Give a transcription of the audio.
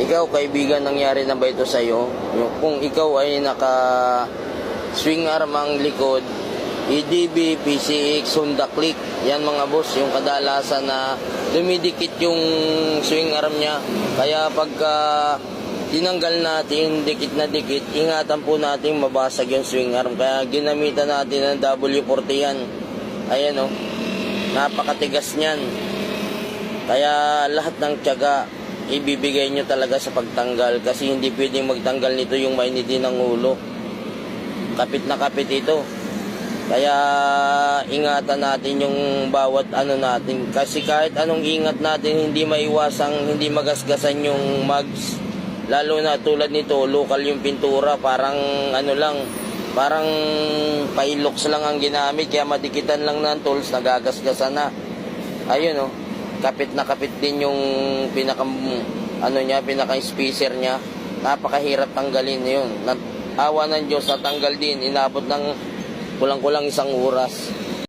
Ikaw, kaibigan, nangyari na ba ito sa'yo? Kung ikaw ay naka swing arm ang likod, EDB, PCX, Honda Click, yan mga boss, yung kadalasan na dumidikit yung swing arm niya. Kaya pagka tinanggal natin, dikit na dikit, ingatan po natin mabasag yung swing arm. Kaya ginamitan natin ng W40 yan. Ayan o, napakatigas niyan. Kaya lahat ng tiyaga ibibigay nyo talaga sa pagtanggal, kasi hindi pwedeng magtanggal nito yung mainitin ng ulo. Kapit na kapit ito. Kaya ingatan natin yung bawat ano natin, kasi kahit anong ingat natin, hindi maiwasang hindi magasgasan yung mugs. Lalo na tulad nito, local yung pintura, parang ano lang, parang Pilox lang ang ginamit, kaya madikitan lang ng tools, nagagasgasan na. Ayun o, kapit na kapit din yung pinaka spacer niya. Napakahirap tanggalin yun. Awa ng Diyos, natanggal din, inabot ng kulang-kulang 1 oras.